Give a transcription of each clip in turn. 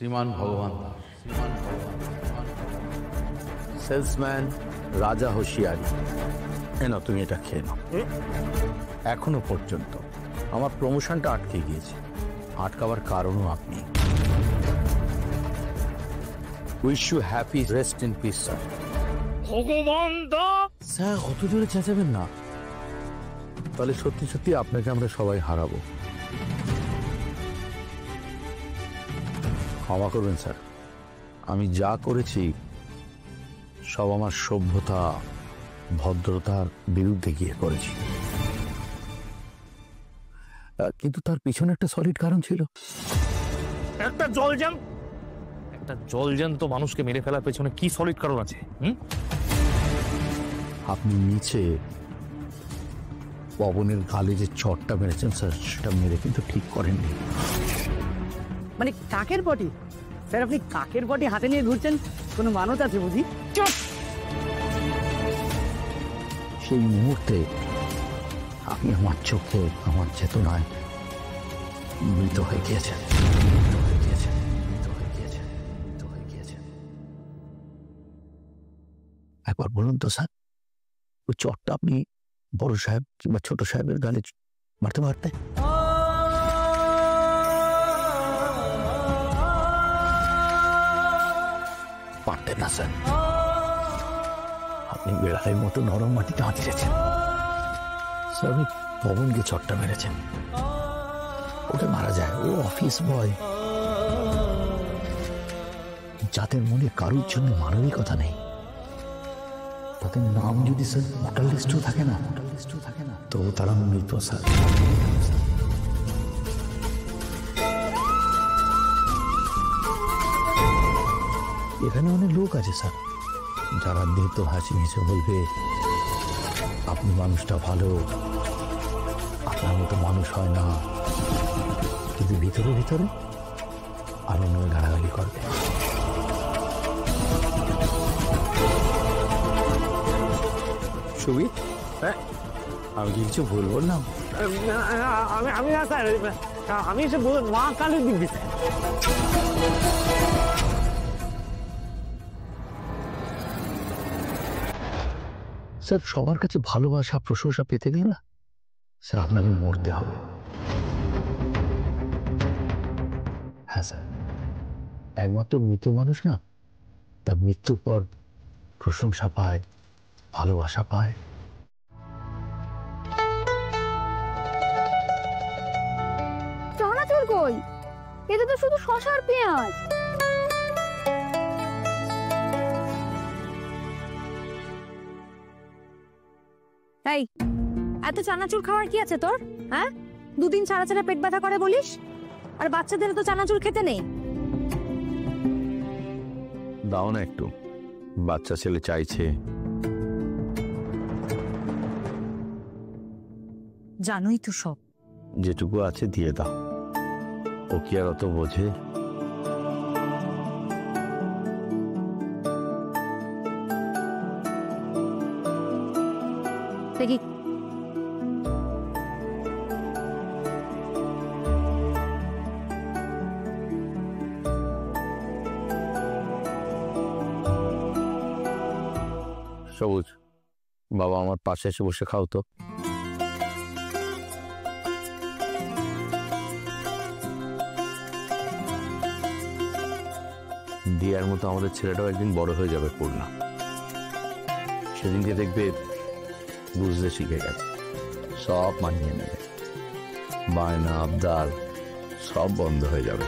শ্রীমান ভগবান দাস, সেলসম্যান রাজা হোশিয়ারি। এনো তুমি এটা খেয়ে নাও। এখনো পর্যন্ত আমার প্রমোশনটা আটকে গিয়েছে, আটকাবার কারণও আপনি। Wish you happy rest in peace sir. Bhagwan Das sir অত জোরে চেঁচাবেন না, তাহলে সত্যি সত্যি আপনাকে আমরা সবাই হারাবো। ক্ষমা করবেন স্যার, আমি যা করেছি সব আমার সভ্যতা ভদ্রতার বিরুদ্ধে গিয়ে করেছি, কিন্তু তার পিছনে একটা সলিড কারণ ছিল। একটা জলজ্যান্ত মানুষকে মেরে ফেলার পেছনে কি সলিড কারণ আছে? আপনি নিচে পবনের গালে যে চটটা মেরেছেন স্যার, সেটা মেরে কিন্তু ঠিক করেননি। মানে কাকের বডি? স্যার আপনি কাকের বডি হাতে নিয়ে ঘুরছেন, কোনো মানুষ আছে বুঝি? সেই মুহূর্তে আপনি আমার চোখে, আমার চেতনায় মৃত হয়ে গিয়েছেন। একবার বলুন তো স্যার, ওই চটটা আপনি বড় সাহেব কিংবা ছোট সাহেবের গালে মারতে পারতেন? পারতেন না স্যার। আপনি বেড়ালের মতো নরম মাটিতে আঁচড়েছেন স্যার। আপনি পবনকে চটটা মেরেছেন, ওকে মারা যায়। ও অফিস বয়, যাদের মনে কারুর জন্য মানবিকতা নেই, তাদের নাম যদি স্যার ভোটার লিস্টও থাকে না, তো তারা মৃত স্যার। এখানে অনেক লোক আছে স্যার, যারা দিত হাসি হেসে বলবে আপনি মানুষটা ভালো, আপনার মতো মানুষ হয় না, কিন্তু ভিতরে ভিতরে আরো নয় গালাগালি করবে। সুবিত, আমি কি কিছু ভুল বললাম? আমি না স্যার, আমি এসে বলুন মা কালীর দিক দিচ্ছে। স্যার সবার কাছে ভালোবাসা প্রশংসা পেতে গেলে না স্যার আপনাকে মরতে হবে। হ্যাঁ স্যার, একমাত্র মৃত মানুষ না তার মৃত্যুর পর প্রশংসা পায়, ভালোবাসা পায়। চানাচুর কই? এতে তো শুধু শসা আর পেঁয়াজ। এই এত চানাচুর খাওয়ার কি আছে তোর? হ্যাঁ, দুদিন ছাড়া ছাড়া পেট ব্যথা করে বলিস, আর বাচ্চাদের তো চানাচুর খেতে নেই। দাও না একটু, বাচ্চা ছেলে চাইছে। জানোই তো সব। যেটুকু আছে দিয়ে দাও, ও কি আর অত বোঝে? দেখি সবুজ, বাবা আমার পাশে এসে বসে খাও তো। দিয়ার মতো আমাদের ছেলেটাও একদিন বড় হয়ে যাবে পূর্ণা, সেদিনকে দেখবে বুঝতে শিখে গেছে, সব মানিয়ে নেবে, বায়না আবদার সব বন্ধ হয়ে যাবে।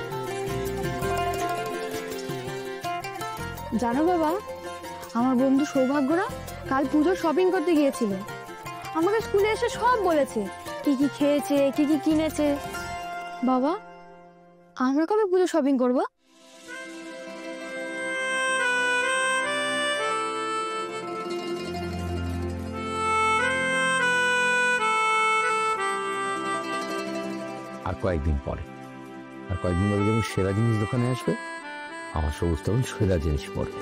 জানো বাবা, আমার বন্ধু সৌভাগ্যরা কাল পুজোর শপিং করতে গিয়েছিল। আমাকে স্কুলে এসে সব বলেছে, কি কি খেয়েছে, কি কি কিনেছে। বাবা, আমরা কবে পুজো শপিং করব? আর কয়েকদিন পরে, আর কয়েকদিন পরে যখন সেরা জিনিস দোকানে আসবে, আমার সবুজ তখন সেরা জিনিস পড়বে।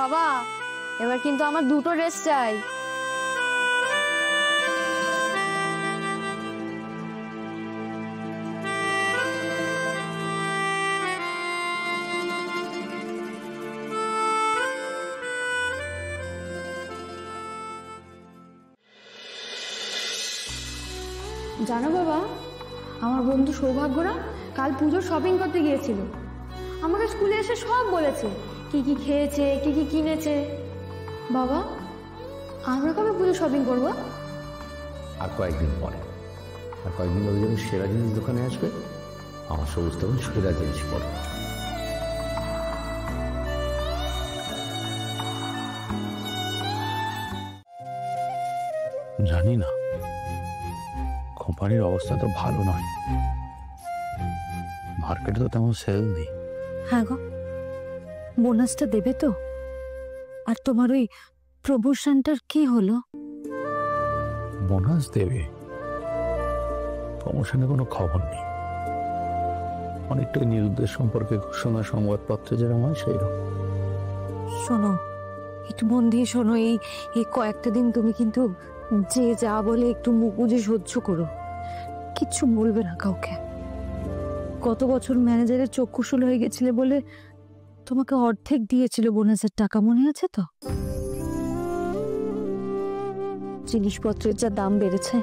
বাবা, এবার কিন্তু আমার দুটো ড্রেস চাই। জানো বাবা, আমার বন্ধু সৌভাগ্যরা কাল পুজোর শপিং করতে গিয়েছিল। আমাকে স্কুলে এসে সব বলেছে, কি কি খেয়েছে, কি কি কিনেছে। বাবা, আমরা কবে পুজো শপিং করবো? আর কয়েকদিন পরে, আর কয়েকদিন ওই জন্য সেরা জিনিস দোকানে আসবে, আমার সবুজ তখন সেরা জিনিস পড়ে। জানি না, কোম্পানির অবস্থা তো ভালো নয়, মার্কেটে তো তেমন সেল নেই। হ্যাঁ গো, বোনাসটা দেবে তো? আর তোমার ওই প্রমোশনটার কি হলো? বোনাস দেবে, প্রমোশনে কোনো খবর নেই। অনেকটাই নিরুদ্দেশ সম্পর্কে ঘোষণা সংবাদপত্রে যেরকম হয় সেই রকম। শোনো, একটু মন দিয়ে শোনো, এই কয়েকটা দিন তুমি কিন্তু যে যা বলে একটু মুখ বুঝে সহ্য করো, কিচ্ছু বলবে না কাউকে। গত বছর ম্যানেজারের চক্ষুশূল হয়ে গেছিলে বলে তোমাকে অর্ধেক দিয়েছিল বোনাসের টাকা, মনে আছে তো? জিনিসপত্রের যা দাম বেড়েছে,